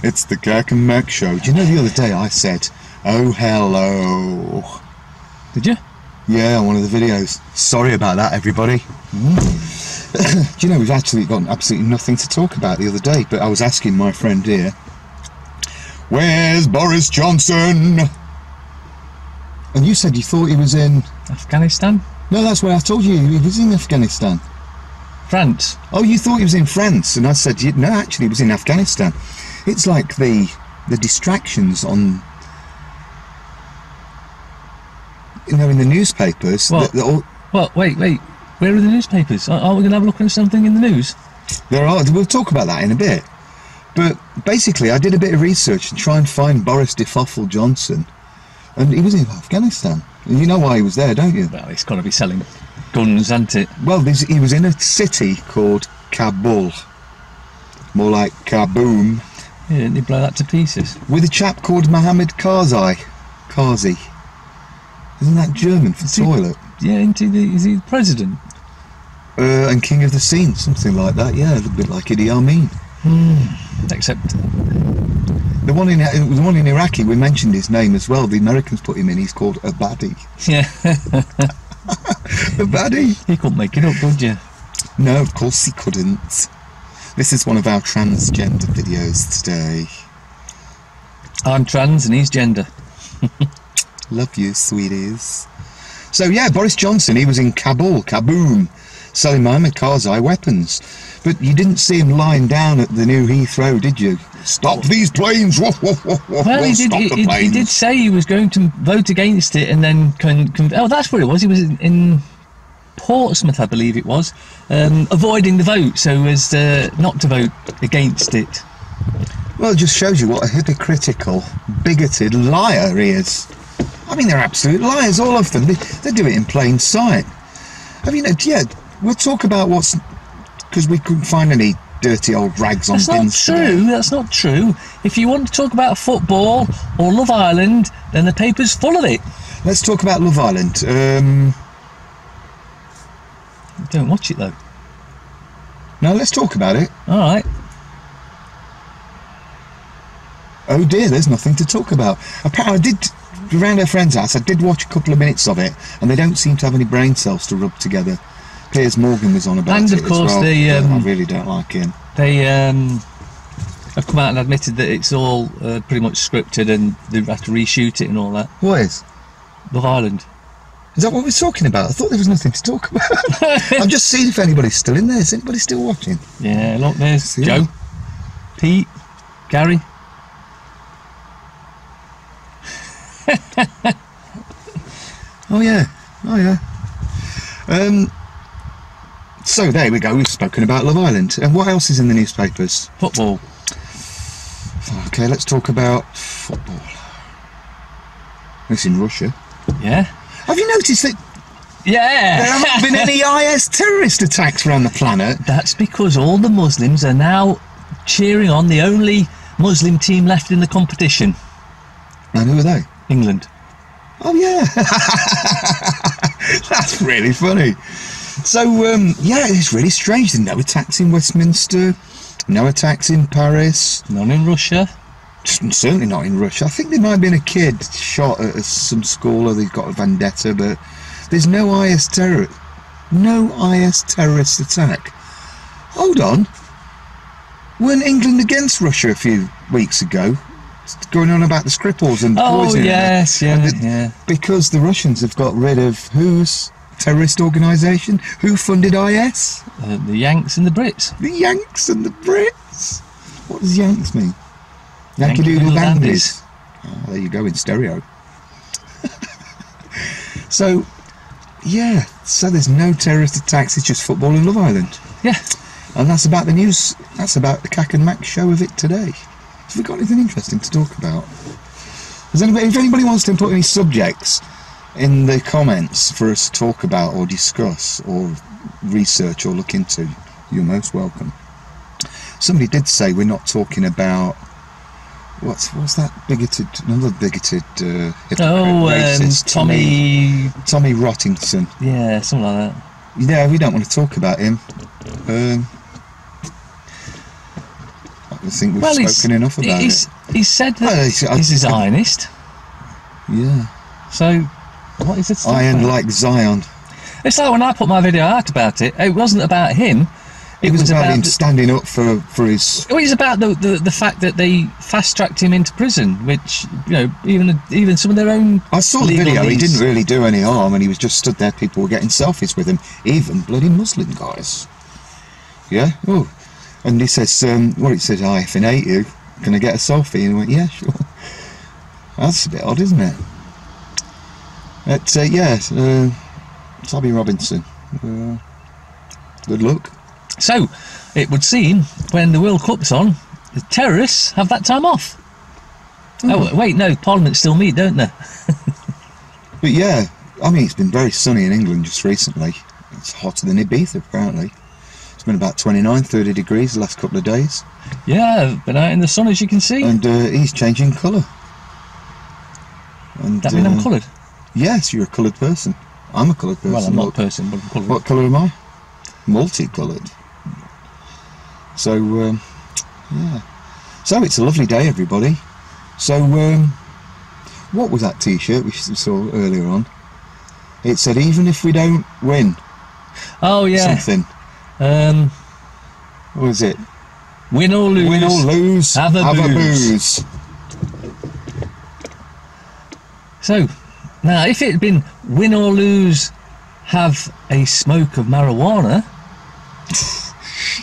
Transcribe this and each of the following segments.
It's the KaK M Show. Do you know the other day I said, "Oh hello"? Did you? Yeah, on one of the videos. Sorry about that, everybody. Do you know, we've actually got absolutely nothing to talk about the other day, but I was asking my friend here, where's Boris Johnson? And you said you thought he was in... Afghanistan? No, that's where I told you he was in Afghanistan. France? Oh, you thought he was in France, and I said, no, actually he was in Afghanistan. It's like the distractions on... You know, in the newspapers... Well, wait. Where are the newspapers? Are we going to have a look at something in the news? There are. We'll talk about that in a bit. But basically, I did a bit of research to try and find Boris DeFoffel Johnson. And he was in Afghanistan. And you know why he was there, don't you? Well, he's got to be selling guns, hasn't it? Well, he was in a city called Kabul. More like Kaboom. Yeah, didn't they blow that to pieces? With a chap called Mohammed Karzai. Kazi. Isn't that German for toilet? Yeah, is he the president? And King of the Scene, something like that, yeah, a little bit like Idi Amin. Except... The one in Iraqi, we mentioned his name as well, the Americans put him in, he's called Abadi. Yeah. Abadi! He couldn't make it up, could you? No, of course he couldn't. This is one of our transgender videos today. I'm trans and he's gender. Love you, sweeties. So yeah, Boris Johnson, he was in Kabul, Kaboom, selling Mohammed Karzai weapons. But you didn't see him lying down at the new Heathrow, did you? Stop these planes! Woof, woof, woof, woof. Well, he did say he was going to vote against it, and then oh, that's where it was. He was in Portsmouth, I believe it was, avoiding the vote so as not to vote against it. Well, it just shows you what a hypocritical, bigoted liar he is. I mean, they're absolute liars, all of them. They do it in plain sight. I mean, yeah, we'll talk about what's... Because we couldn't find any dirty old rags on bins today. That's not true. If you want to talk about football or Love Island, then the paper's full of it. Let's talk about Love Island. Don't watch it, though. No, let's talk about it. All right. Oh dear, there's nothing to talk about. Apparently, around her friend's house, I did watch a couple of minutes of it, and they don't seem to have any brain cells to rub together. Piers Morgan was on about it as well. And of course, I really don't like him. They have come out and admitted that it's all pretty much scripted, and they have to reshoot it and all that. What is? Love Island. Is that what we're talking about? I thought there was nothing to talk about. I'm just seeing if anybody's still in there. Is anybody still watching? Yeah, look, there's Joe, Pete, Gary. Oh yeah. So there we go, we've spoken about Love Island. And what else is in the newspapers? Football. Okay, let's talk about football. It's in Russia. Yeah. Have you noticed that? Yeah. There haven't been any IS terrorist attacks around the planet? That's because all the Muslims are now cheering on the only Muslim team left in the competition. And who are they? England. Oh yeah. That's really funny. So yeah, it's really strange. There's no attacks in Westminster, no attacks in Paris, none in Russia. Certainly not in Russia. I think there might have been a kid shot at some school, or they've got a vendetta, but there's no IS terrorist attack. Hold on, weren't England against Russia a few weeks ago? Going on about the Skripals and poisoning. Oh yes, yeah. Because the Russians have got rid of whose terrorist organisation? Who funded IS? The Yanks and the Brits. The Yanks and the Brits. What does Yanks mean? Yankee Doodle Dandies. Oh, there you go, in stereo. So, yeah. So there's no terrorist attacks. It's just football in Love Island. Yeah. And that's about the news. That's about the KaK M Show of it today. Have we got anything interesting to talk about? If anybody wants to put any subjects in the comments for us to talk about or discuss or research or look into, you're most welcome. Somebody did say we're not talking about what's that another bigoted hypocrite, racist Tommy Rottington. Yeah, something like that. Yeah, we don't want to talk about him. I think we've spoken enough about it. He said that he's a Zionist. Yeah. So, what is it? Iron like Zion. It's like when I put my video out about it, it wasn't about him. It was about him standing up for his... It was about the fact that they fast-tracked him into prison, which, you know, even some of their own... I saw the video, he didn't really do any harm, and he was just stood there, people were getting selfies with him, even bloody Muslim guys. Yeah? Oh. And he says, he said, I effing hate you, can I get a selfie? And he went, yeah, sure. That's a bit odd, isn't it? But, yeah, Tommy Robinson. Good luck. So, it would seem, when the World Cup's on, the terrorists have that time off. Oh, wait, no, Parliament still meet, don't they? But yeah, I mean, it's been very sunny in England just recently. It's hotter than Ibiza, apparently. It's been about 29, 30 degrees the last couple of days. Yeah, been out in the sun, as you can see. And he's changing colour. And That mean I'm coloured? Yes, you're a coloured person. I'm a coloured person. Well, I'm not a person, but I'm coloured. What colour am I? Multicoloured. So, yeah. So it's a lovely day, everybody. So, what was that T-shirt we saw earlier on? It said, even if we don't win. Oh, yeah. Something. What was it? Win or lose. Win or lose. Have a booze. So, now, if it had been win or lose, have a smoke of marijuana...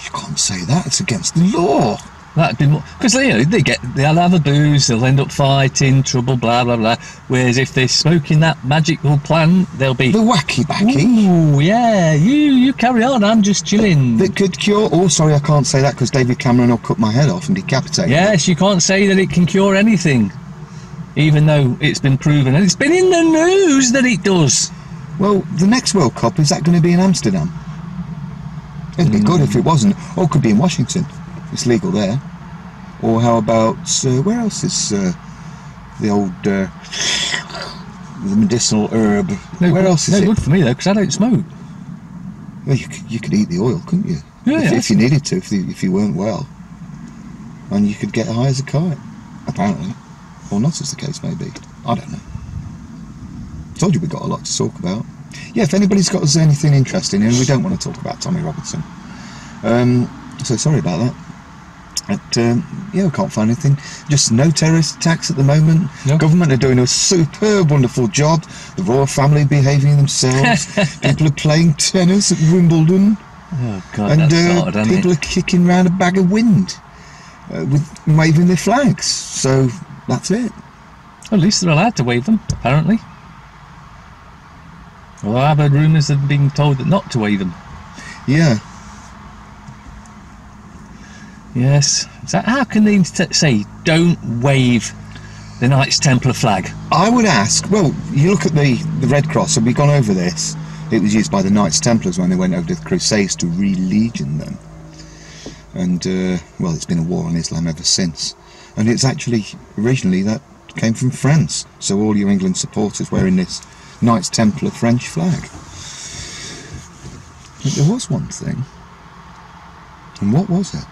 You can't say that, it's against the law. That'd be more... Because, you know, they'll have a booze, they'll end up fighting, trouble, blah, blah, blah. Whereas if they're smoking that magical plant, they'll be... The wacky-backy. Ooh, yeah, you carry on, I'm just chilling. That could cure... Oh, sorry, I can't say that because David Cameron will cut my head off and decapitate me. Yes, you can't say that it can cure anything. Even though it's been proven, and it's been in the news that it does. Well, the next World Cup, is that going to be in Amsterdam? It'd be good if it wasn't. Or it could be in Washington. It's legal there. Or how about... where else is the old... the medicinal herb? Where else is it? No good for me, though, because I don't smoke. Well, you could eat the oil, couldn't you? Yeah, if you needed to, if you weren't well. And you could get high as a kite, apparently. Or not, as the case may be. I don't know. Told you we got a lot to talk about. Yeah, if anybody's got us anything interesting, and we don't want to talk about Tommy Robinson. So sorry about that. But, yeah, we can't find anything. Just no terrorist attacks at the moment. No. Government are doing a superb, wonderful job. The royal family behaving themselves. People are playing tennis at Wimbledon. Oh, God, and that's odd, isn't people it? are kicking round a bag of wind with waving their flags. So that's it. Well, at least they're allowed to wave them, apparently. Well, I've heard rumours of being told that not to wave them. Yeah. Yes. So how can they say, don't wave the Knights Templar flag? I would ask, well, you look at the Red Cross, and we've gone over this. It was used by the Knights Templars when they went over to the Crusades to re-legion them. And, well, it's been a war on Islam ever since. And it's actually, originally, that came from France. So all your England supporters wearing this Knights Templar French flag. But there was one thing. And what was it?